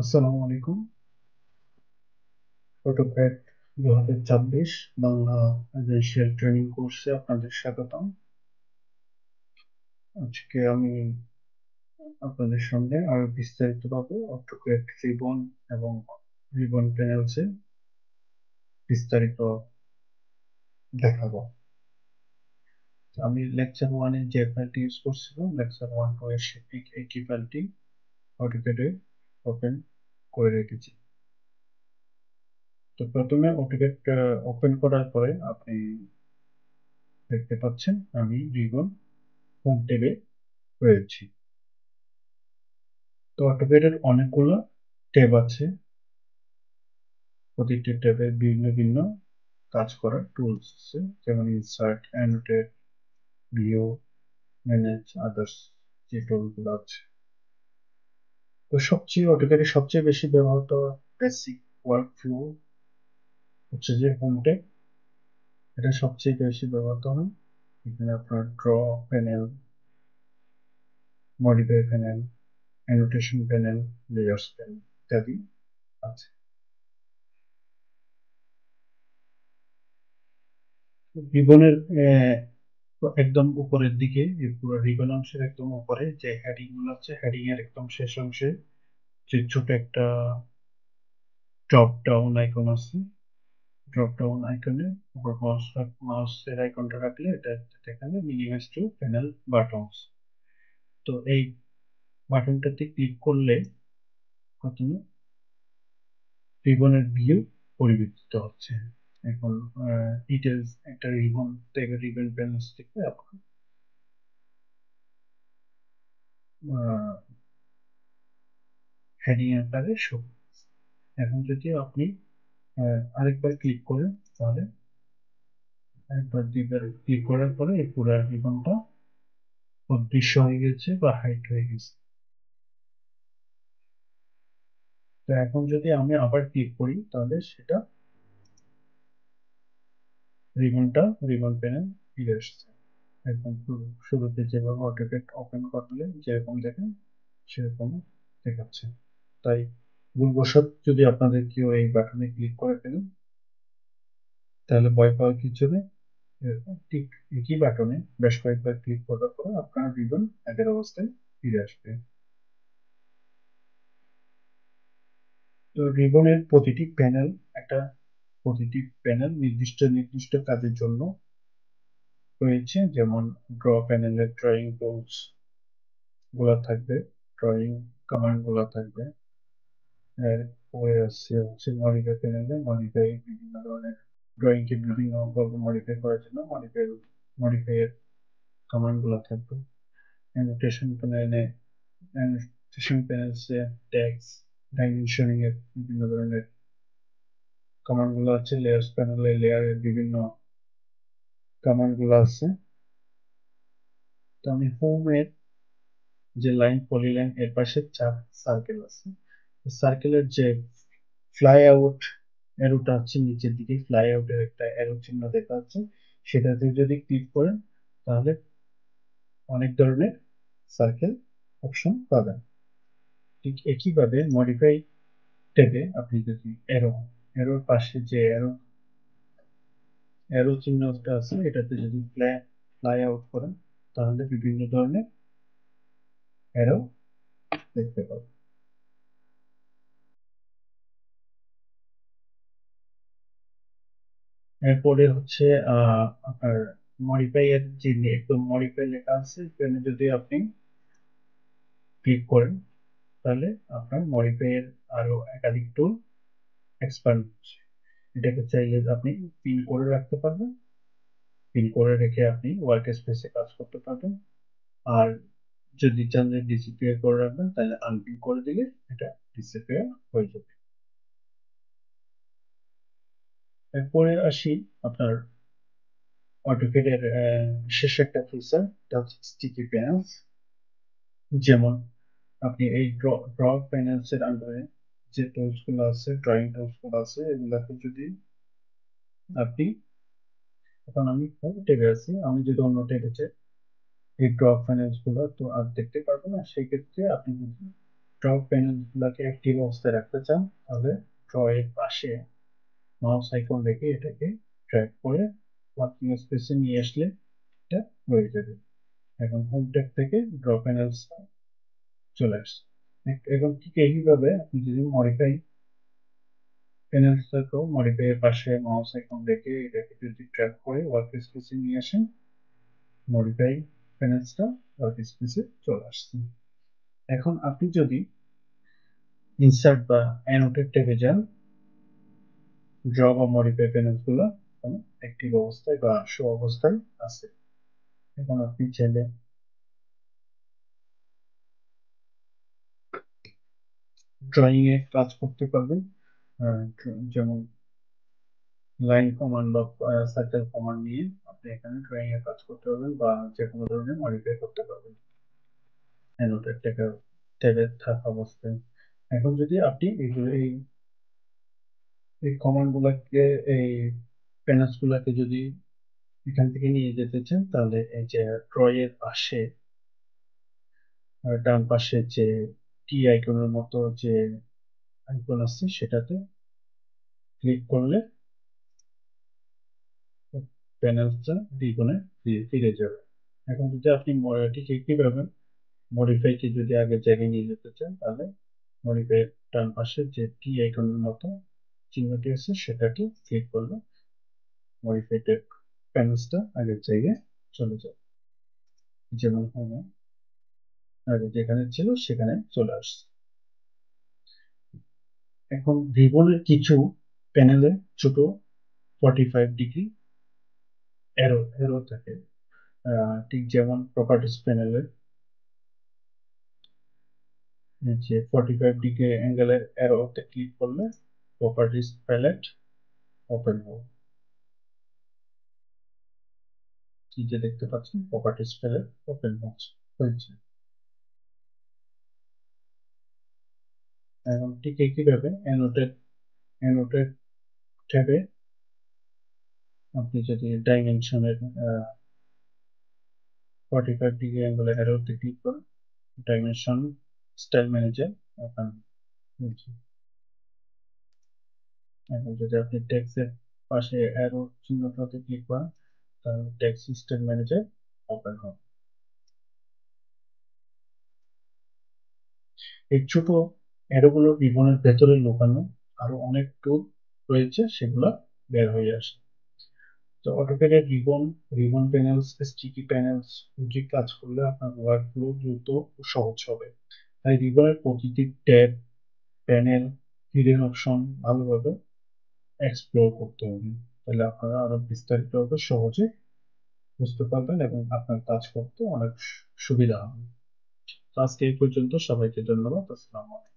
আসসালামু আলাইকুম। AutoCAD 2026 Bangla এজেন্সিয়াল training কোর্সে আপনাদের স্বাগতম। আজকে আমি আপনাদের সামনে আরো বিস্তারিতভাবে অটোক্যাড রিবন এবং রিবন প্যানেলসে বিস্তারিত দেখাবো। আমি লেকচার 1 এ যে ফাইলটি ইউজ করছিলাম, লেকচার 1 এর একই ফাইলটি অটোক্যাডে ওপেন করে রেখেছি। তো প্রথমে অটোক্যাড ওপেন করার পরে আপনি দেখতে পাচ্ছেন আমি রিবন হোম ট্যাবে রয়েছি। তো অটোক্যাডের অনেকগুলো ট্যাব আছে, প্রতিটি ট্যাবে ভিন্ন ভিন্ন কাজ করার টুলস আছে, যেমন insert, annotate, view, manage, others যে টুলগুলো আছে। তো অটোক্যাডের সবচেয়ে বেশি ব্যবহৃত বেসিক ওয়ার্ক ফ্লো হচ্ছে যে হোম ট্যাব। এটা সবচেয়ে বেশি ব্যবহৃত হয়। এখানে আপনার draw panel, modify panel, annotation panel, layers panel ইত্যাদি আছে। রিবনের একদম উপরের দিকে, এই পুরো রিবন অংশের একদম উপরে যে হেডিং গুলো আছে, হেডিং এর একদম শেষ অংশে যে ছোট একটা ড্রপ ডাউন আইকন আছে, ড্রপ ডাউন আইকনে উপর মাউসের আইকনটা রাখলে এটা এখানে মিনিমাইজ টু প্যানেল বাটনস। তো এই বাটনটাতে ক্লিক করলে প্রথমে রিবনের ভিউ পরিবর্তিত হচ্ছে। এখন ডিটেলস একটা রিবন থেকে, রিবন প্যানেলস থেকে আপনার হেডিং আকারে শো। এখন যদি আপনি আরেকবার ক্লিক করেন, তাহলে একবার দুইবার ক্লিক করার পরে এই পুরো রিবনটা অদৃশ্য হয়ে গেছে বা হাইড হয়ে গেছে। তো এখন যদি আমি আবার ক্লিক করি, তাহলে সেটা রিবন প্যানেল ফিরে আসছে। একদম শুরুতে যেভাবে অটোক্যাড ওপেন করলে যেরকম দেখেন সেরকম দেখাচ্ছে। তাই ভুলবশত যদি আপনাদের কেউ এই বাটনে ক্লিক করে ফেলেন, তাহলে ভয় পাওয়ার কিছু নেই। ঠিক একই বাটনে বেশ কয়েকবার ক্লিক করার পর আপনার রিবন আগের অবস্থায় ফিরে আসবে। তো রিবনের প্রতিটি প্যানেল নির্দিষ্ট নির্দিষ্ট কাজের জন্য রয়েছে। যেমন ড্র প্যানেলের ড্রয়িং টুলস গুলা থাকবে, ড্রয়িং কমান্ড গুলা থাকবে। এরপরে আছে হচ্ছে মডিফাই প্যানেলে মডিফাই বিভিন্ন ধরনের ড্রয়িং কে বিভিন্ন ভাবে মডিফাই করার জন্য মডিফাই এর কমান্ড গুলা থাকবে। অ্যানোটেশন প্যানেলে অ্যানোটেশন প্যানেলসে টেক্সট ডাইমেনশনিং এর বিভিন্ন ধরনের কমান্ড গুলো আছে। লেয়ার্স প্যানেলে লেয়ারের বিভিন্ন কমান্ড গুলো আছে। তো আমি হোম এর যে লাইন, পলিলাইন এর পাশে চার সার্কেল আছে, সার্কেলের যে ফ্লাই আউট অ্যারোটা আছে, নিচের দিকে ফ্লাই আউটের একটা অ্যারো চিহ্ন দেখা যাচ্ছে, সেটাতে যদি ক্লিক করেন তাহলে অনেক ধরনের সার্কেল অপশন পাবেন। ঠিক একইভাবে মডিফাই ট্যাবে আপনি যদি অ্যারোর পাশে যে অ্যারো চিহ্নটা আছে, এটাতে যদি ফ্লাই আউট করেন তাহলে বিভিন্ন ধরনের অ্যারো দেখতে পাবেন। এরপরে হচ্ছে আপনার মডিফাই এর যে একদম মডিফাই লেখা আছে, এখানে যদি আপনি ক্লিক করেন তাহলে আপনার মডিফাই এর আরো একাধিক টুল এক্সপান্ড হচ্ছে। এটাকে চাইলে আপনি পিন করে রাখতে পারবেন, পিন করে রেখে আপনি ওয়ার্ক স্পেসে কাজ করতে পারবেন। আর যদি চান যে ডিসিপিয়ার করে রাখবেন, তাহলে আনপিন করে দিলে এটা ডিসিপিয়ার হয়ে যাবে। এরপরে আসি আপনার অটোক্যাডের শেষ একটা ফিচার, এটা হচ্ছে স্টিকি প্যানেলস। যেমন আপনি এই ড্র প্যানেলস এর আন্ডারে যে টুলস গুলো আছে, ড্রয়িং টুলস গুলো আছে, এগুলাকে যদি আপনি, এখন আমি হোম ট্যাবে আছি, আমি যদি অন্য ট্যাবে যাই, এই ড্র প্যানেলস গুলো তো আর দেখতে পারবো না। সেই ক্ষেত্রে আপনি ড্র প্যানেলগুলোকে অ্যাক্টিভ অবস্থায় রাখতে চান তাহলে ড্র এর পাশে মাউস আইকন রেখে এটাকে ড্র্যাগ করে ওয়ার্কিং স্পেসে নিয়ে আসলে এটা হয়ে যাবে। এখন হোম ট্যাব থেকে ড্র প্যানেলস চলে আসছে। এখন ঠিক এইভাবে আপনি যদি মডিফাই প্যানেলসটাকেও মডিফাই এর পাশে মাউস আইকন রেখে এটাকে যদি ড্র্যাগ করে ওয়ার্ক স্পেসে নিয়ে আসেন, মডিফাই প্যানেলসটা ওয়ার্ক স্পেসে চলে আসছে। এখন আপনি যদি ইনসার্ট বা অ্যানোটেট ট্যাবে যান, ড্র বা মডিফাই প্যানেলসগুলো অ্যাক্টিভ অবস্থায় বা শো অবস্থায় আছে। এখন আপনি চাইলে ড্রয়িং এ কাজ করতে পারবেন, যেমন লাইন কমান্ড বা সার্কেল কমান্ড নিয়ে আপনি এখানে ড্রয়িং এ কাজ করতে পারবেন বা যে কোনো ধরনের মডিফাই করতে পারবেন অ্যানোটেট ট্যাবে থাকা অবস্থায়। এখন যদি আপনি এগুলো এই কমান্ড গুলাকে এই প্যানেলস গুলাকে যদি এখান থেকে নিয়ে যেতে চান তাহলে এই যে ড্র এর পাশে ডান পাশে যে টি আইকনের মতো যে আইকন আছে সেটাতে ক্লিক করলে প্যানেলটা দ্বিগুণে ফিরে যাবে। এখন যদি আপনি ঠিক কিভাবে মডিফাই কে যদি আগের জায়গায় নিয়ে যেতে চান তাহলে মডিফাই ডান পাশে যে টি আইকনের মতো চিহ্নটি আছে সেটাকে ক্লিক করলে মডিফাই প্যানেলসটা আগের জায়গায় চলে যাবে, যেমন আগে যেখানে ছিল সেখানে চলে আসছে। এখন রিবনের কিছু প্যানেলে ছোট 45 ডিগ্রি এরো থাকে, ঠিক যেমন প্রপার্টিস প্যানেলে যে 45 ডিগ্রি অ্যাঙ্গেলের অ্যারোতে ক্লিক করলে প্রপার্টিস প্যালেট ওপেন হবে। কি যে দেখতে পাচ্ছেন প্রপার্টিস প্যালেট ওপেন হয়েছে। এখন ঠিক একইভাবে অ্যানোটেট ট্যাবে আপনি যদি ডাইমেনশনের 45 ডিগ্রি অ্যাঙ্গেলের অ্যারোতে ক্লিক করেন ডাইমেনশন স্টাইল ম্যানেজার ওপেন হয়েছে। এখন যদি আপনি টেক্সটের পাশে অ্যারো চিহ্নটাতে ক্লিক করেন তাহলে টেক্সট স্টাইল ম্যানেজার ওপেন হবে। এই ছোট অ্যারোগুলোর রিবনের ভেতরে লুকানো আরো অনেক টুল রয়েছে, সেগুলো বের হয়ে আসে। তো অটোক্যাডের রিবন প্যানেলস, স্টিকি প্যানেলস যে কাজ করলে আপনার ওয়ার্কফ্লো দ্রুত ও সহজ হবে। তাই রিবনের প্রতিটি ট্যাব, প্যানেল, হিডেন অপশন ভালোভাবে এক্সপ্লোর করতে হবে, তাহলে আপনারা আরো বিস্তারিতভাবে সহজে বুঝতে পারবেন এবং আপনার কাজ করতে অনেক সুবিধা হবে। তো আজকে এই পর্যন্ত, সবাইকে ধন্যবাদ। আসসালামু আলাইকুম।